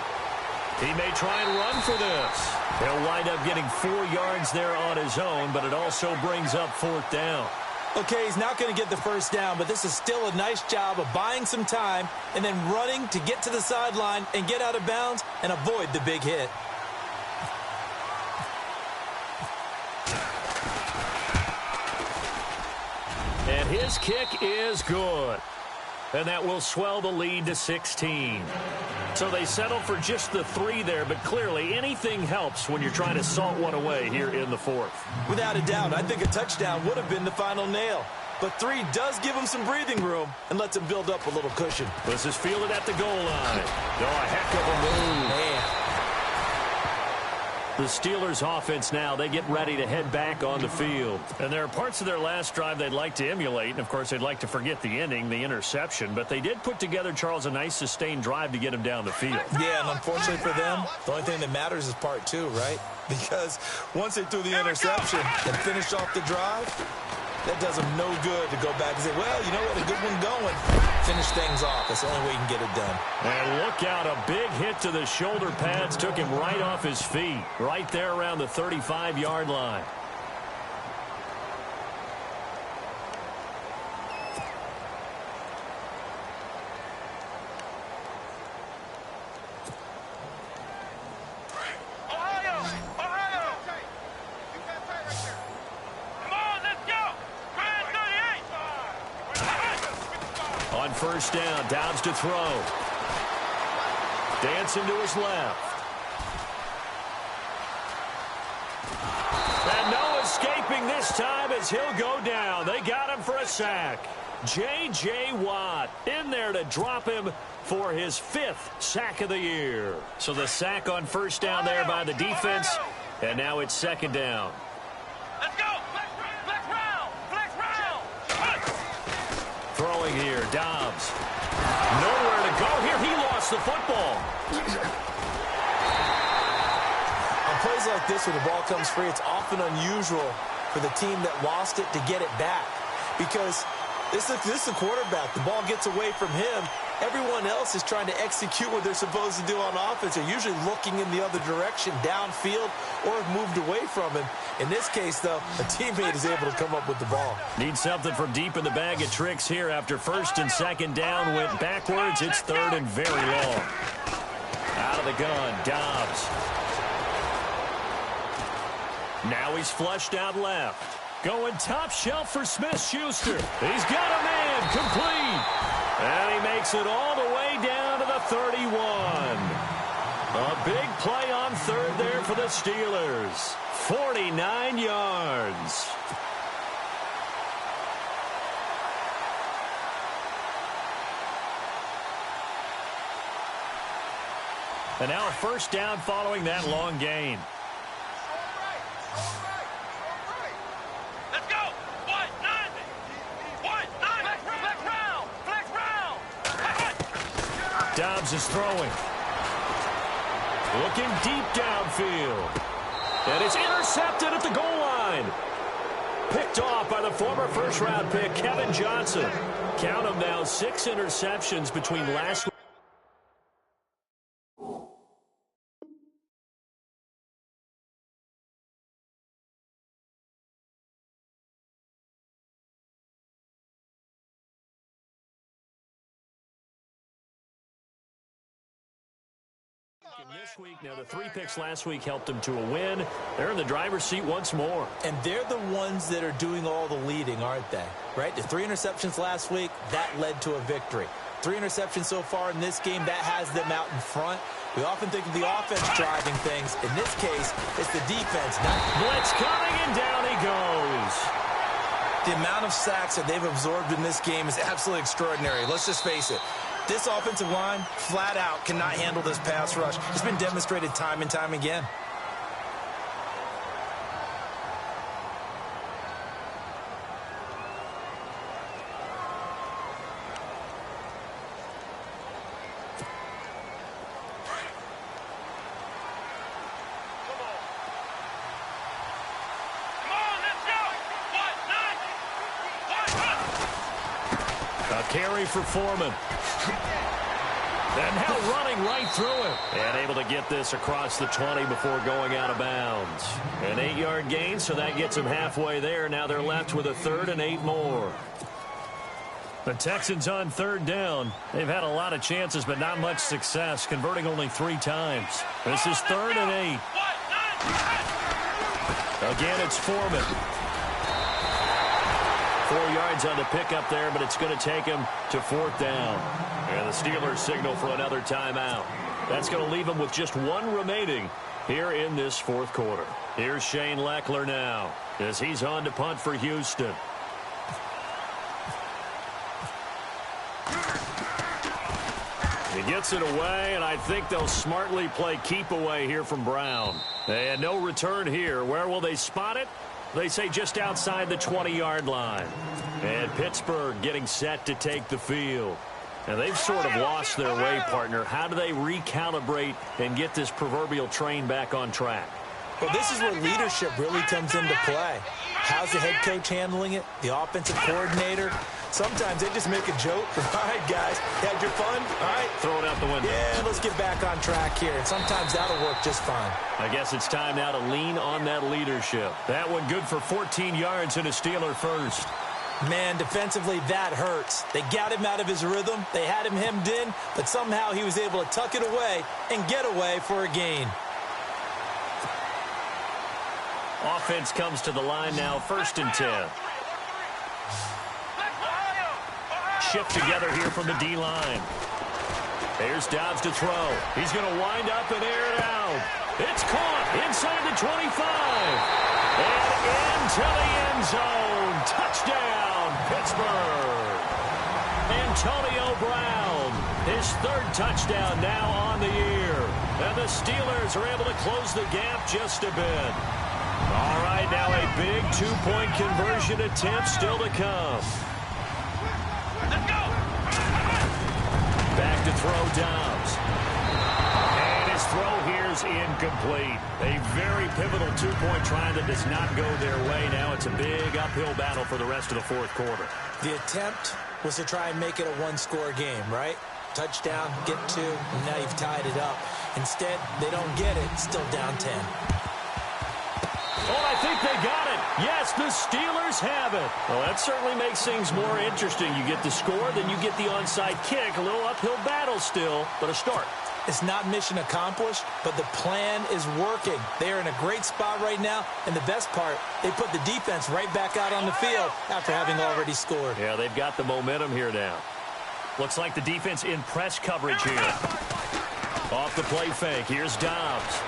He may try and run for this. He'll wind up getting 4 yards there on his own, but it also brings up 4th down. Okay, he's not going to get the first down, but this is still a nice job of buying some time and then running to get to the sideline and get out of bounds and avoid the big hit. And his kick is good. And that will swell the lead to 16. So they settle for just the 3 there, but clearly anything helps when you're trying to salt one away here in the 4th. Without a doubt, I think a touchdown would have been the final nail. But 3 does give him some breathing room and lets him build up a little cushion. This is fielded at the goal line. Oh, a heck of a move. Man. The Steelers offense now, they get ready to head back on the field. And there are parts of their last drive they'd like to emulate. And, of course, they'd like to forget the ending, the interception. But they did put together, Charles, a nice sustained drive to get him down the field. Yeah, and unfortunately for them, the only thing that matters is part 2, right? Because once they threw the interception and finished off the drive, that does them no good to go back and say, well, you know what, a good one going. Finish things off. That's the only way you can get it done. And look out, a big hit to the shoulder pads took him right off his feet, right there around the 35-yard line. On 1st down, Downs to throw. Dancing to his left. And no escaping this time as he'll go down. They got him for a sack. J.J. Watt in there to drop him for his 5th sack of the year. So the sack on 1st down there by the defense, and now it's 2nd down. Let's go! Flex round! Flex round! Throwing here, Dobbs. Nowhere to go here. He lost the football. On plays like this, when the ball comes free, it's often unusual for the team that lost it to get it back. Because this is the quarterback. The ball gets away from him. Everyone else is trying to execute what they're supposed to do on offense. They're usually looking in the other direction, downfield, or have moved away from him. In this case, though, a teammate is able to come up with the ball. Need something from deep in the bag of tricks here after 1st and 2nd down went backwards. It's 3rd and very long. Out of the gun, Dobbs. Now he's flushed out left. Going top shelf for Smith-Schuster. He's got a man complete. And he makes it all the way down to the 31. A big play on 3rd there for the Steelers. 49 yards. And now a 1st down following that long gain. Let's go! What? Nine! What? Nine! Flex round! Flex round! Dobbs is throwing. Looking deep downfield. And it's intercepted at the goal line. Picked off by the former first-round pick, Kevin Johnson. Count them now, 6 interceptions between last week. This week, now the 3 picks last week helped them to a win. They're in the driver's seat once more. And they're the ones that are doing all the leading, aren't they? Right? The 3 interceptions last week, that led to a victory. 3 interceptions so far in this game, that has them out in front. We often think of the offense driving things. In this case, it's the defense. Blitz coming, and down he goes. The amount of sacks that they've absorbed in this game is absolutely extraordinary. Let's just face it. This offensive line, flat out, cannot handle this pass rush. It's been demonstrated time and time again. A carry for Foreman. And now running right through it. And able to get this across the 20 before going out of bounds. An 8-yard gain, so that gets them halfway there. Now they're left with a 3rd and 8 more. The Texans on 3rd down. They've had a lot of chances, but not much success, converting only 3 times. This is 3rd and 8. Again, it's Foreman. 4 yards on the pickup there, but it's going to take him to 4th down. And the Steelers signal for another timeout. That's going to leave them with just 1 remaining here in this 4th quarter. Here's Shane Leckler now as he's on to punt for Houston. He gets it away, and I think they'll smartly play keep away here from Brown. And no return here. Where will they spot it? They say just outside the 20-yard line. And Pittsburgh getting set to take the field. And they've sort of lost their way, partner. How do they recalibrate and get this proverbial train back on track? Well, this is where leadership really comes into play. How's the head coach handling it? The offensive coordinator? Sometimes they just make a joke. All right, guys, had your fun? All right. Throw it out the window. Yeah, let's get back on track here. And sometimes that'll work just fine. I guess it's time now to lean on that leadership. That one good for 14 yards and a Steeler first. Man, defensively, that hurts. They got him out of his rhythm. They had him hemmed in, but somehow he was able to tuck it away and get away for a gain. Offense comes to the line now, 1st and 10. Shift together here from the D-line. Here's Dobbs to throw. He's going to wind up and air it out. It's caught inside the 25. And into the end zone. Touchdown, Pittsburgh. Antonio Brown, his 3rd touchdown now on the year. And the Steelers are able to close the gap just a bit. All right, now a big 2-point conversion attempt still to come. Let's go. Back to throw Dobbs. And his throw here is incomplete. A very pivotal 2-point try that does not go their way. Now it's a big uphill battle for the rest of the 4th quarter. The attempt was to try and make it a 1-score game, right? Touchdown, get 2, and now you've tied it up. Instead, they don't get it. Still down 10. Oh, I think they got it. Yes, the Steelers have it. Well, that certainly makes things more interesting. You get the score, then you get the onside kick. A little uphill battle still, but a start. It's not mission accomplished, but the plan is working. They are in a great spot right now, and the best part, they put the defense right back out on the field after having already scored. Yeah, they've got the momentum here now. Looks like the defense in press coverage here. Off the play fake, here's Dobbs.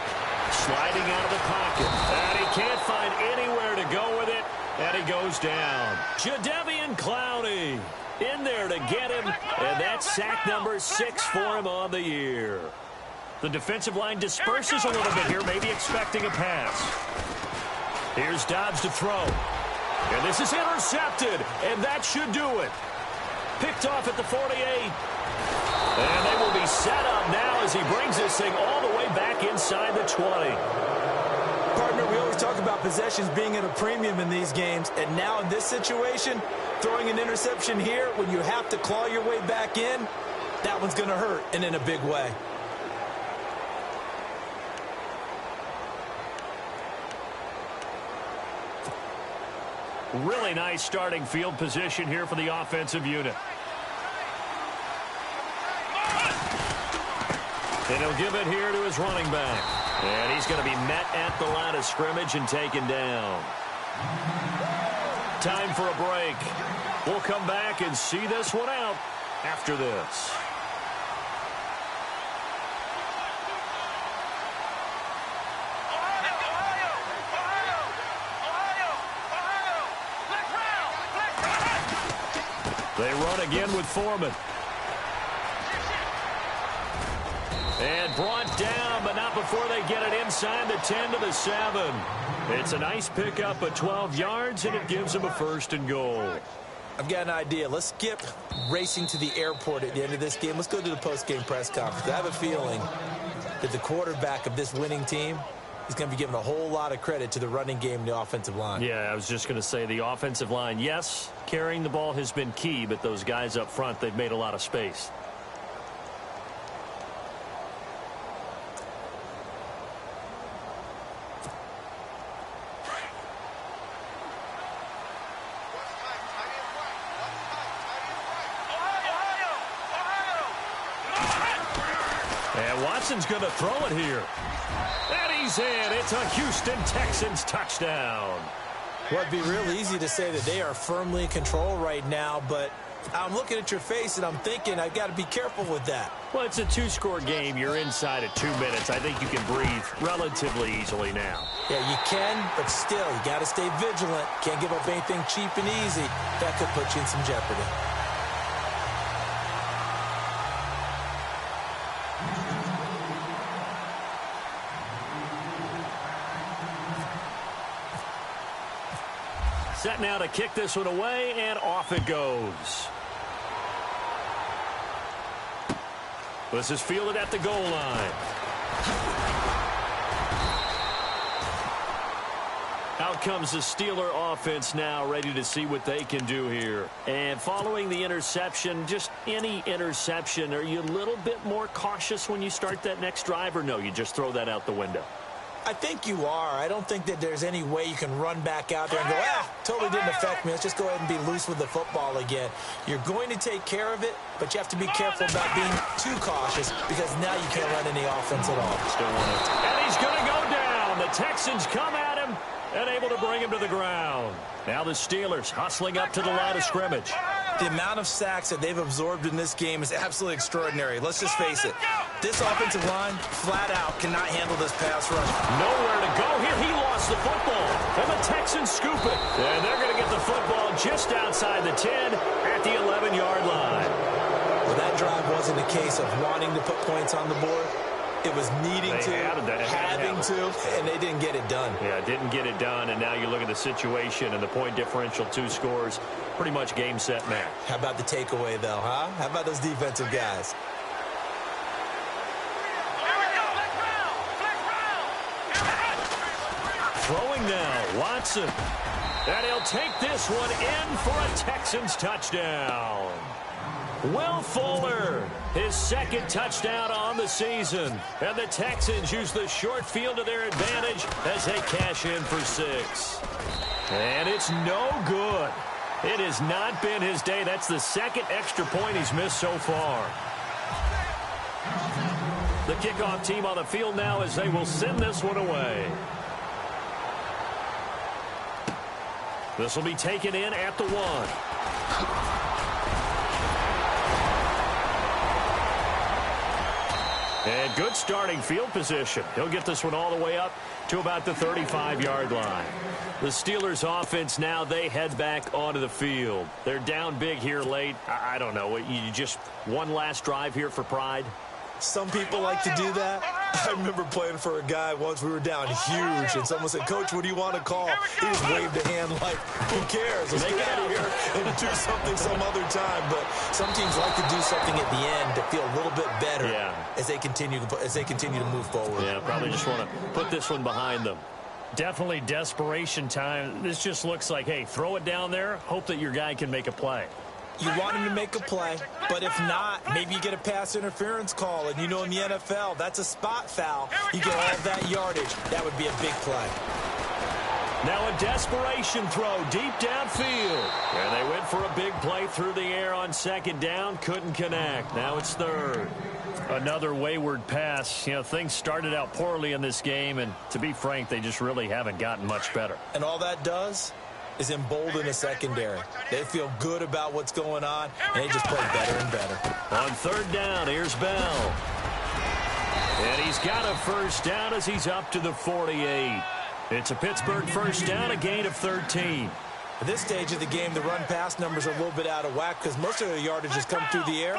Sliding out of the pocket, and he can't find anywhere to go with it, and he goes down. Jadeveon Clowney in there to get him, and that's sack number 6 for him on the year. The defensive line disperses a little bit here, maybe expecting a pass. Here's Dobbs to throw, and this is intercepted, and that should do it. Picked off at the 48. And they will be set up now as he brings this thing all the way back inside the 20. Partner, we always talk about possessions being at a premium in these games, and now in this situation, throwing an interception here when you have to claw your way back in, that one's going to hurt, and in a big way. Really nice starting field position here for the offensive unit. And he'll give it here to his running back. And he's going to be met at the line of scrimmage and taken down. Time for a break. We'll come back and see this one out after this. They run again with Foreman. And brought down, but not before they get it inside the 10 to the 7. It's a nice pickup of 12 yards, and it gives them a 1st and goal. I've got an idea. Let's skip racing to the airport at the end of this game. Let's go to the post-game press conference. I have a feeling that the quarterback of this winning team is going to be given a whole lot of credit to the running game and the offensive line. Yeah, I was just going to say the offensive line, yes, carrying the ball has been key, but those guys up front, they've made a lot of space. And Watson's going to throw it here. And he's in. It's a Houston Texans touchdown. Well, it'd be real easy to say that they are firmly in control right now, but I'm looking at your face and I'm thinking I've got to be careful with that. Well, it's a 2-score game. You're inside at 2 minutes. I think you can breathe relatively easily now. Yeah, you can, but still, you got to stay vigilant. Can't give up anything cheap and easy. That could put you in some jeopardy. Set now to kick this one away, and off it goes. This is fielded at the goal line. Out comes the Steeler offense now, ready to see what they can do here. And following the interception, just any interception, are you a little bit more cautious when you start that next drive, or no, you just throw that out the window? I think you are. I don't think that there's any way you can run back out there and go, totally didn't affect me. Let's just go ahead and be loose with the football again. You're going to take care of it, but you have to be careful about being too cautious because now you can't run any offense at all. Still want it. And he's going to go down. The Texans come at him and able to bring him to the ground. Now the Steelers hustling up to the line of scrimmage. The amount of sacks that they've absorbed in this game is absolutely extraordinary. Let's just face it. This offensive line, flat out, cannot handle this pass rush. Nowhere to go here. He lost the football. And the Texans scoop it. And they're going to get the football just outside the 10 at the 11-yard line. Well, that drive wasn't a case of wanting to put points on the board. It was needing to, having to, and they didn't get it done. Yeah, didn't get it done, and now you look at the situation and the point differential, 2 scores, pretty much game, set, match. How about the takeaway, though, huh? How about those defensive guys? Throwing now, Watson. And he'll take this one in for a Texans touchdown. Will Fuller, his 2nd touchdown on the season. And the Texans use the short field to their advantage as they cash in for 6. And it's no good. It has not been his day. That's the 2nd extra point he's missed so far. The kickoff team on the field now as they will send this one away. This will be taken in at the 1. And good starting field position. He'll get this one all the way up to about the 35-yard line. The Steelers offense now, they head back onto the field. They're down big here late. I don't know. You just one last drive here for pride? Some people like to do that. I remember playing for a guy once. We were down huge, and someone said, "Coach, what do you want to call?" He just waved a hand like, "Who cares? Let's get out of here and do something some other time." But some teams like to do something at the end to feel a little bit better as they continue to move forward. Yeah, probably just want to put this one behind them. Definitely desperation time. This just looks like, hey, throw it down there, hope that your guy can make a play. You want him to make a play, but if not, maybe you get a pass interference call, and you know in the NFL, that's a spot foul. You get all of that yardage. That would be a big play. Now a desperation throw deep downfield. And they went for a big play through the air on second down. Couldn't connect. Now it's third. Another wayward pass. You know, things started out poorly in this game, and to be frank, they just really haven't gotten much better. And all that does is embolden a secondary. They feel good about what's going on, and they just play better and better. On third down, here's Bell. And he's got a first down as he's up to the 48. It's a Pittsburgh first down, a gain of 13. At this stage of the game, the run-pass numbers are a little bit out of whack because most of the yardage has come through the air.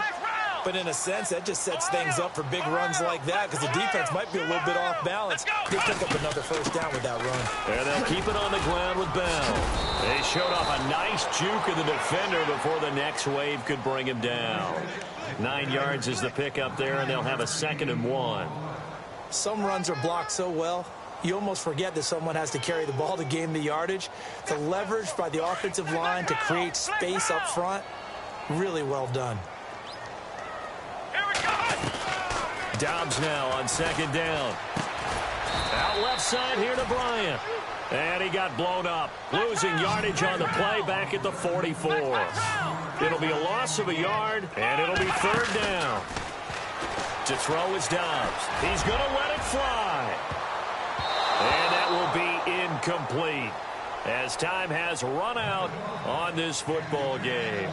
But in a sense, that just sets things up for big runs like that because the defense might be a little bit off balance. They pick up another first down with that run. And they'll keep it on the ground with Bell. They showed off a nice juke of the defender before the next wave could bring him down. 9 yards is the pickup there, and they'll have a 2nd and 1. Some runs are blocked so well, you almost forget that someone has to carry the ball to gain the yardage. The leverage by the offensive line to create space up front, really well done. Dobbs now on second down. Out left side here to Bryant. And he got blown up. Losing yardage on the play back at the 44. It'll be a loss of a yard, and it'll be third down. To throw is Dobbs. He's going to let it fly. And that will be incomplete as time has run out on this football game.